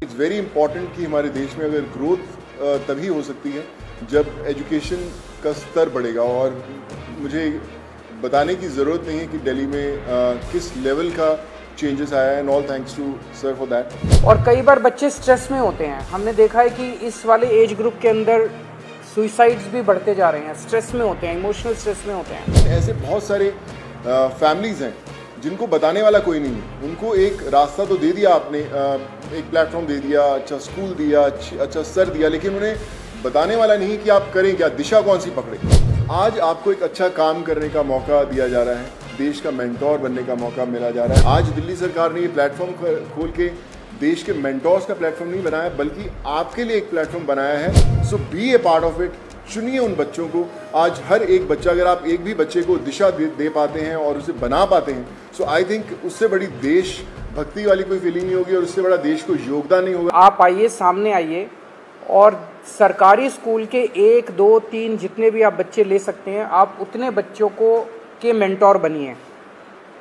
It's very important कि हमारे देश में अगर ग्रोथ तभी हो सकती है जब एजुकेशन का स्तर बढ़ेगा। और मुझे बताने की ज़रूरत नहीं है कि दिल्ली में किस लेवल का चेंजेस आया है, and all thanks to sir for that. और कई बार बच्चे स्ट्रेस में होते हैं। हमने देखा है कि इस वाले एज ग्रुप के अंदर सुइसाइड्स भी बढ़ते जा रहे हैं, स्ट्रेस में होते हैं, इमोशनल स्ट्रेस में होते हैं। ऐसे बहुत सारे फैमिलीज़ हैं जिनको बताने वाला कोई नहीं है। उनको एक रास्ता तो दे दिया आपने, एक प्लेटफॉर्म दे दिया, अच्छा स्कूल दिया, अच्छा सर दिया, लेकिन उन्हें बताने वाला नहीं कि आप करें क्या, दिशा कौन सी पकड़े। आज आपको एक अच्छा काम करने का मौका दिया जा रहा है, देश का मेंटोर बनने का मौका मिला जा रहा है। आज दिल्ली सरकार ने ये प्लेटफॉर्म खोल के देश के मेंटोर्स का प्लेटफॉर्म नहीं बनाया, बल्कि आपके लिए एक प्लेटफॉर्म बनाया है। So be a part of it. चुनिए उन बच्चों को। आज हर एक बच्चा, अगर आप एक भी बच्चे को दिशा दे पाते हैं और उसे बना पाते हैं, सो आई थिंक उससे बड़ी देश भक्ति वाली कोई फीलिंग नहीं होगी और उससे बड़ा देश को योगदान नहीं होगा। आप आइए, सामने आइए और सरकारी स्कूल के 1, 2, 3 जितने भी आप बच्चे ले सकते हैं, आप उतने बच्चों को के मेंटोर बनिए।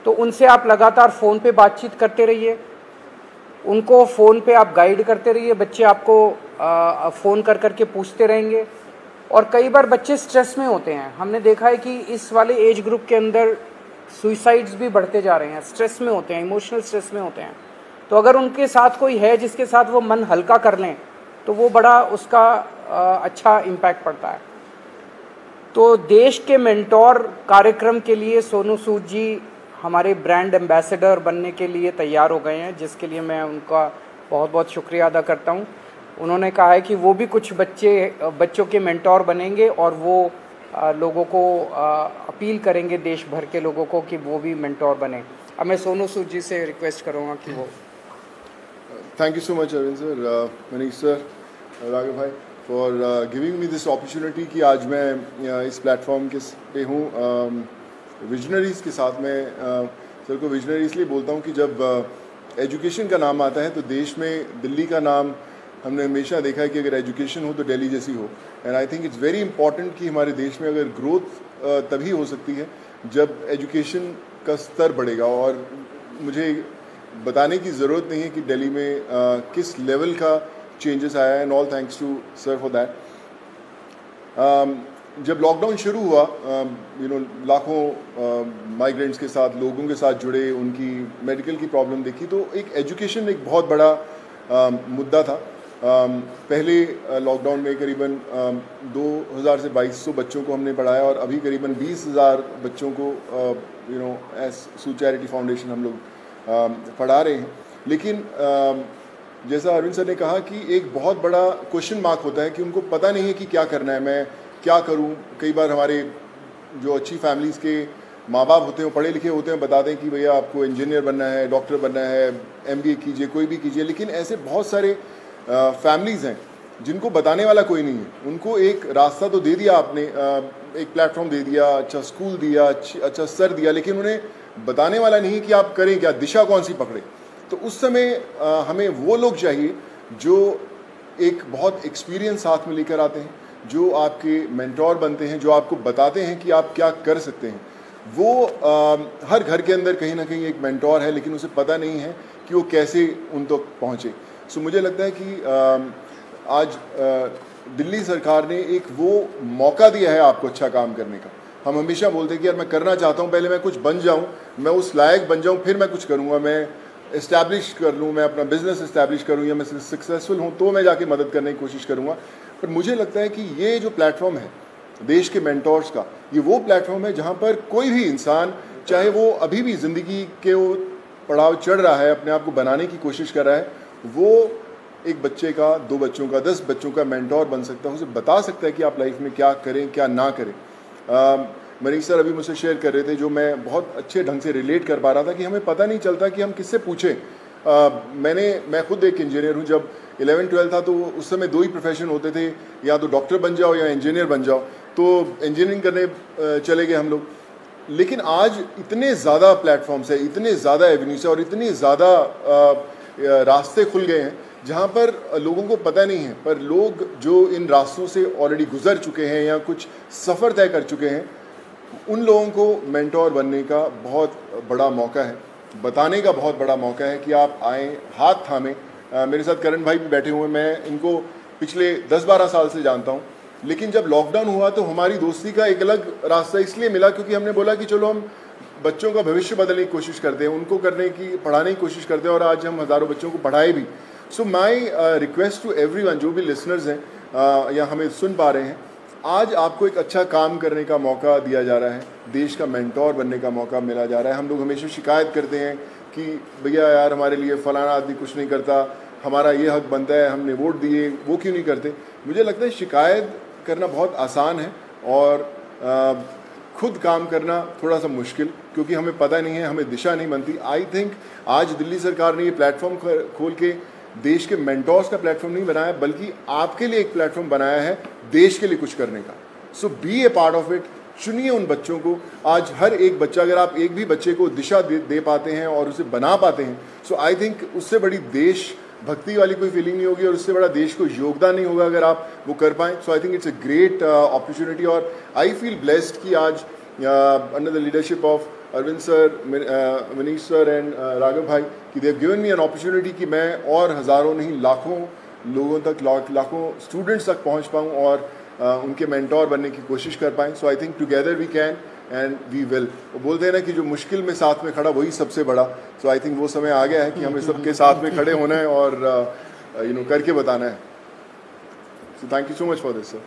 तो उनसे आप लगातार फ़ोन पे बातचीत करते रहिए, उनको फ़ोन पे आप गाइड करते रहिए। बच्चे आपको फ़ोन कर करके पूछते रहेंगे। और कई बार बच्चे स्ट्रेस में होते हैं। हमने देखा है कि इस वाले एज ग्रुप के अंदर सुइसाइड्स भी बढ़ते जा रहे हैं, स्ट्रेस में होते हैं, इमोशनल स्ट्रेस में होते हैं। तो अगर उनके साथ कोई है जिसके साथ वो मन हल्का कर लें, तो वो बड़ा उसका अच्छा इम्पैक्ट पड़ता है। तो देश के मेंटोर कार्यक्रम के लिए सोनू सूद जी हमारे ब्रांड एम्बेसडर बनने के लिए तैयार हो गए हैं, जिसके लिए मैं उनका बहुत बहुत शुक्रिया अदा करता हूं। उन्होंने कहा है कि वो भी कुछ बच्चों के मेंटोर बनेंगे और वो लोगों को अपील करेंगे, देश भर के लोगों को, कि वो भी मेंटोर बने। अब मैं सोनू सूद जी से रिक्वेस्ट करूँगा कि वो। Thank you so much Arvind sir, Manish sir, Raghav भाई, for giving me this opportunity कि आज मैं इस प्लेटफॉर्म पे हूँ विजनरीज़ के साथ में। सर को विजनरी इसलिए बोलता हूँ कि जब एजुकेशन का नाम आता है तो देश में दिल्ली का नाम हमने हमेशा देखा है कि अगर एजुकेशन हो तो दिल्ली जैसी हो। And I think it's very important कि हमारे देश में अगर ग्रोथ तभी हो सकती है जब एजुकेशन का स्तर बढ़ेगा। और मुझे बताने की ज़रूरत नहीं है कि दिल्ली में किस लेवल का चेंजेस आया है, and all thanks to sir for that. जब लॉकडाउन शुरू हुआ, लाखों माइग्रेंट्स के साथ, लोगों के साथ जुड़े, उनकी मेडिकल की प्रॉब्लम देखी, तो एक एजुकेशन एक बहुत बड़ा मुद्दा था। पहले लॉकडाउन में करीबन 2000 से 2200 बच्चों को हमने पढ़ाया और अभी करीबन 20,000 बच्चों को एज सू चैरिटी फाउंडेशन हम लोग पढ़ा रहे हैं। लेकिन जैसा अरविंद सर ने कहा कि एक बहुत बड़ा क्वेश्चन मार्क होता है कि उनको पता नहीं है कि क्या करना है, मैं क्या करूं। कई बार हमारे जो अच्छी फैमिलीज़ के माँ बाप होते हैं, पढ़े लिखे होते हैं, बताते हैं कि भैया आपको इंजीनियर बनना है, डॉक्टर बनना है, MBA कीजिए, कोई भी कीजिए। लेकिन ऐसे बहुत सारे फैमिलीज़ हैं जिनको बताने वाला कोई नहीं है। उनको एक रास्ता तो दे दिया आपने, एक प्लेटफॉर्म दे दिया, अच्छा स्कूल दिया, अच्छा सर दिया, लेकिन उन्हें बताने वाला नहीं कि आप करें क्या, दिशा कौन सी पकड़े। तो उस समय हमें वो लोग चाहिए जो एक बहुत एक्सपीरियंस साथ में लेकर आते हैं, जो आपके मेंटोर बनते हैं, जो आपको बताते हैं कि आप क्या कर सकते हैं। वो हर घर के अंदर कहीं ना कहीं एक मेंटोर है, लेकिन उसे पता नहीं है कि वो कैसे उन तक पहुँचे। सो मुझे लगता है कि आज दिल्ली सरकार ने एक वो मौका दिया है आपको अच्छा काम करने का। हम हमेशा बोलते हैं कि यार मैं करना चाहता हूँ, पहले मैं कुछ बन जाऊँ, मैं उस लायक बन जाऊँ, फिर मैं कुछ करूँगा, मैं इस्टेब्लिश कर लूँ, मैं अपना बिजनेस इस्टेब्लिश करूँ, या मैं सक्सेसफुल हूँ तो मैं जाके मदद करने की कोशिश करूँगा। पर मुझे लगता है कि ये जो प्लेटफॉर्म है देश के मेंटोर्स का, ये वो प्लेटफॉर्म है जहाँ पर कोई भी इंसान, चाहे वो अभी भी ज़िंदगी के वो पड़ाव चढ़ रहा है, अपने आप को बनाने की कोशिश कर रहा है, वो एक बच्चे का, 2 बच्चों का, 10 बच्चों का मेंटोर बन सकता है। उसे बता सकता है कि आप लाइफ में क्या करें, क्या ना करें। मनीष सर अभी मुझसे शेयर कर रहे थे, जो मैं बहुत अच्छे ढंग से रिलेट कर पा रहा था, कि हमें पता नहीं चलता कि हम किससे पूछें। मैं खुद एक इंजीनियर हूँ। जब 11-12 था तो उस समय 2 ही प्रोफेशन होते थे, या तो डॉक्टर बन जाओ या इंजीनियर बन जाओ। तो इंजीनियरिंग करने चले गए हम लोग। लेकिन आज इतने ज़्यादा प्लेटफॉर्म्स है, इतने ज़्यादा एवेन्यूज है और इतने ज़्यादा रास्ते खुल गए हैं जहाँ पर लोगों को पता नहीं है, पर लोग जो इन रास्तों से ऑलरेडी गुजर चुके हैं या कुछ सफ़र तय कर चुके हैं, उन लोगों को मेंटोर बनने का बहुत बड़ा मौका है, बताने का बहुत बड़ा मौका है कि आप आएँ, हाथ थामें मेरे साथ करण भाई भी बैठे हुए हैं, मैं इनको पिछले 10-12 साल से जानता हूँ। लेकिन जब लॉकडाउन हुआ तो हमारी दोस्ती का एक अलग रास्ता इसलिए मिला क्योंकि हमने बोला कि चलो हम बच्चों का भविष्य बदलने की कोशिश करते हैं, उनको पढ़ाने की कोशिश करते हैं, और आज हम हज़ारों बच्चों को पढ़ाए भी। सो माई रिक्वेस्ट टू एवरीवन, जो भी लिसनर्स हैं या हमें सुन पा रहे हैं, आज आपको एक अच्छा काम करने का मौका दिया जा रहा है, देश का मेंटोर बनने का मौका मिला जा रहा है। हम लोग हमेशा शिकायत करते हैं कि भैया यार हमारे लिए फलाना आदमी कुछ नहीं करता, हमारा ये हक बनता है, हमने वोट दिए, वो क्यों नहीं करते। मुझे लगता है शिकायत करना बहुत आसान है और खुद काम करना थोड़ा सा मुश्किल, क्योंकि हमें पता नहीं है, हमें दिशा नहीं बनती। आई थिंक आज दिल्ली सरकार ने ये प्लेटफॉर्म खोल के देश के मेंटोर्स का प्लेटफॉर्म नहीं बनाया, बल्कि आपके लिए एक प्लेटफॉर्म बनाया है देश के लिए कुछ करने का। So be a part of it. चुनिए उन बच्चों को। आज हर एक बच्चा, अगर आप एक भी बच्चे को दिशा दे पाते हैं और उसे बना पाते हैं, सो आई थिंक उससे बड़ी देश भक्ति वाली कोई फीलिंग नहीं होगी और उससे बड़ा देश को योगदान नहीं होगा अगर आप वो कर पाएँ। So I think it's a great opportunity और आई फील ब्लेस्ड कि आज under the leadership of Arvind sir, Manish sir and Raghav भाई, कि they have given me an opportunity कि मैं और हज़ारों नहीं लाखों लोगों तक, लाखों स्टूडेंट्स तक पहुंच पाऊं और उनके मेंटोर बनने की कोशिश कर पाएँ। So I think together we can and we will. वो बोलते हैं ना कि जो मुश्किल में साथ में खड़ा वही सबसे बड़ा। सो आई थिंक वो समय आ गया है कि हमें सबके साथ में खड़े होना है और करके बताना है। So thank you so much for this sir.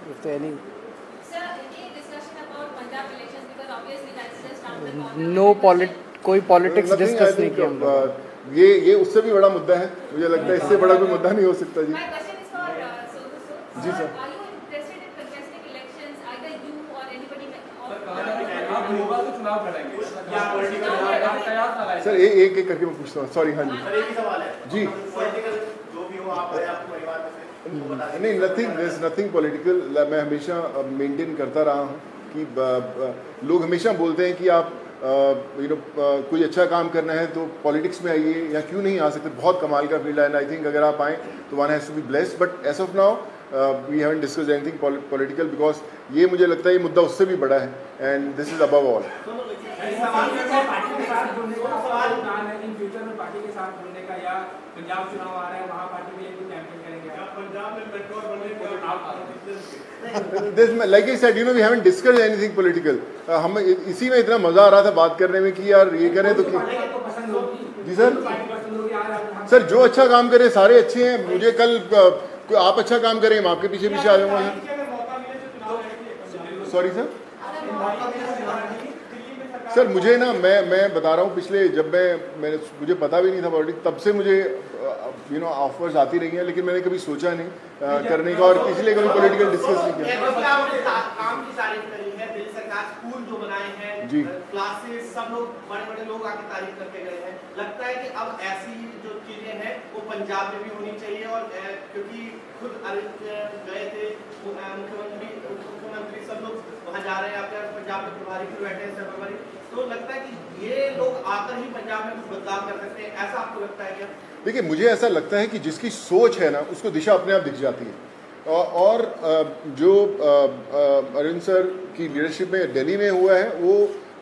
कोई पॉलिटिक्स डिस्कस नहीं किया। ये उससे भी बड़ा मुद्दा है, मुझे लगता है इससे बड़ा कोई मुद्दा नहीं हो सकता। जी जी सर। सर एक एक करके मैं पूछता हूँ, सॉरी। हाँ जी जी। नहीं, नथिंग पॉलिटिकल। मैं हमेशा मेंटेन करता रहा हूँ कि लोग हमेशा बोलते हैं कि आप कोई अच्छा काम करना है तो पॉलिटिक्स में आइए, या क्यों नहीं आ सकते। बहुत कमाल का फील्ड है एंड आई थिंक अगर आप आएँ तो one has to be blessed. But as of now we haven't discussed anything political, because ये मुझे लगता है ये मुद्दा उससे भी बड़ा है and this is above all. Like I said, we haven't discussed anything political. हम इसी में इतना मजा आ रहा था बात करने में कि यार ये करें तो जी सर जो अच्छा काम करे सारे अच्छे हैं। मुझे कल आप अच्छा काम करें, मैं आपके पीछे पीछे आ जाऊंगा। सॉरी सर मुझे ना मैं बता रहा हूँ, पिछले जब मुझे पता भी नहीं था पॉलिटिक्स, तब से मुझे ऑफर्स आती रही हैं, लेकिन मैंने कभी सोचा नहीं करने का और इसलिए कभी पॉलिटिकल डिस्कस नहीं किया। काम की तारीफ करी है, दिल्ली सरकार स्कूल जो बनाए हैं जी, क्लासेस, सब लोग बड़े लोग आके तारीफ करके गए हैं। लगता है कि अब ऐसी जो चीजें हैं वो पंजाब में भी होनी चाहिए, और क्योंकि खुद गए थे मुख्यमंत्री सब लोग वहाँ जा रहे हैं, आपके पंजाब में प्रभारी भी बैठे हैं प्रभारी, तो लगता है कि ये लोग आकर ही पंजाब में कुछ बदलाव कर सकते हैं, ऐसा आपको लगता है क्या? देखिए मुझे ऐसा लगता है कि जिसकी सोच है ना उसको दिशा अपने आप दिख जाती है। और जो अरविंद सर की लीडरशिप में दिल्ली में हुआ है वो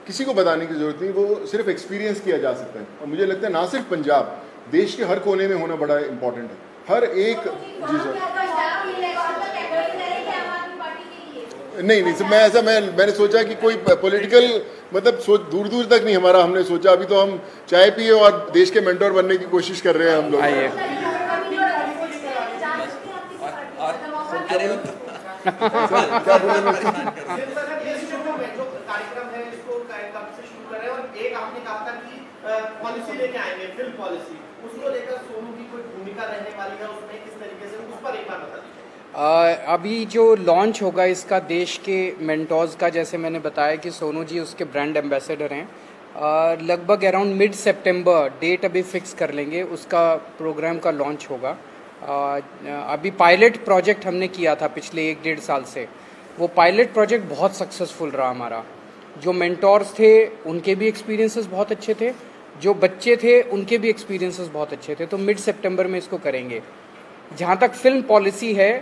किसी को बताने की जरूरत नहीं, वो सिर्फ एक्सपीरियंस किया जा सकता है। और मुझे लगता है ना सिर्फ पंजाब, देश के हर कोने में होना बड़ा इंपॉर्टेंट है। हर एक जी सर नहीं सर, मैंने सोचा कि कोई पॉलिटिकल मतलब दूर तक नहीं हमारा हमने सोचा। अभी तो हम चाय पिए और देश के मेंटोर बनने की कोशिश कर रहे हैं हम लोग। क्या बोलेंगे? पॉलिसी लेके आएंगे, फिल्म पॉलिसी, उसको लेकर सोनू की कोई भूमिका रहने वाली है उसमें, किस तरीके से, उस पर एक बार बता दीजिए। अभी जो लॉन्च होगा इसका देश के मेंटोर्स का, जैसे मैंने बताया कि सोनू जी उसके ब्रांड एम्बेसडर हैं। लगभग अराउंड मिड सितंबर डेट अभी फिक्स कर लेंगे, उसका प्रोग्राम का लॉन्च होगा। अभी पायलट प्रोजेक्ट हमने किया था पिछले 1-1.5 साल से, वो पायलट प्रोजेक्ट बहुत सक्सेसफुल रहा हमारा। जो मेंटोर्स थे उनके भी एक्सपीरियंसेस बहुत अच्छे थे, जो बच्चे थे उनके भी एक्सपीरियंसेस बहुत अच्छे थे। तो मिड सितंबर में इसको करेंगे। जहाँ तक फिल्म पॉलिसी है,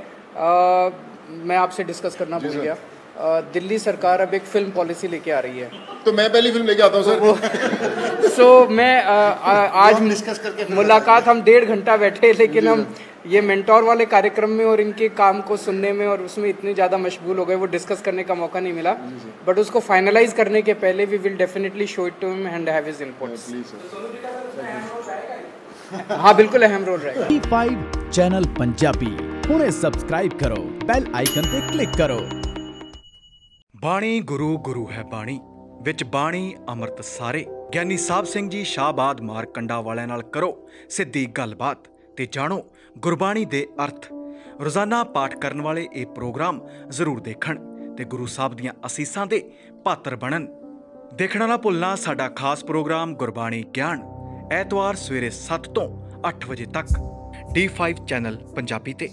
मैं आपसे डिस्कस करना भूल गया। दिल्ली सरकार अब एक फिल्म पॉलिसी लेके आ रही है, तो मैं पहली फिल्म लेके आता हूँ सर। मैं आज डिस्कस करके मुलाकात हम 1.5 घंटा बैठे, लेकिन हम ये मेंटोर वाले कार्यक्रम में और इनके काम को सुनने में और उसमें इतने ज़्यादा मशगूल हो गए, वो डिस्कस करने का मौका नहीं मिला। बट उसको फाइनलाइज करने के पहले we will definitely show it to him and have his inputs. हाँ बिल्कुल अहम रोल रहेगा। D5 चैनल पंजाबी हुणे सब्सक्राइब करो, बेल आइकन ते क्लिक करो। बाणी गुरु गुरु है बाणी विच बाणी अमृत सारे। ਗਿਆਨੀ ਸਾਹਿਬ ਸਿੰਘ ਜੀ ਸ਼ਾਹਬਾਦ ਮਾਰਕੰਡਾ ਵਾਲਿਆਂ ਨਾਲ ਕਰੋ ਸਿੱਧੀ ਗੱਲਬਾਤ ਤੇ ਜਾਣੋ ਗੁਰਬਾਣੀ ਦੇ ਅਰਥ। ਰੋਜ਼ਾਨਾ ਪਾਠ ਕਰਨ ਵਾਲੇ ਇਹ ਪ੍ਰੋਗਰਾਮ ਜ਼ਰੂਰ ਦੇਖਣ ਤੇ ਗੁਰੂ ਸਾਹਿਬ ਦੀਆਂ ਅਸੀਸਾਂ ਦੇ ਪਾਤਰ ਬਣਨ। ਦੇਖਣਾ ਨਾ ਭੁੱਲਣਾ ਸਾਡਾ ਖਾਸ ਪ੍ਰੋਗਰਾਮ ਗੁਰਬਾਣੀ ਗਿਆਨ, ਐਤਵਾਰ ਸਵੇਰੇ 7 ਤੋਂ 8 ਵਜੇ ਤੱਕ D5 ਚੈਨਲ ਪੰਜਾਬੀ ਤੇ।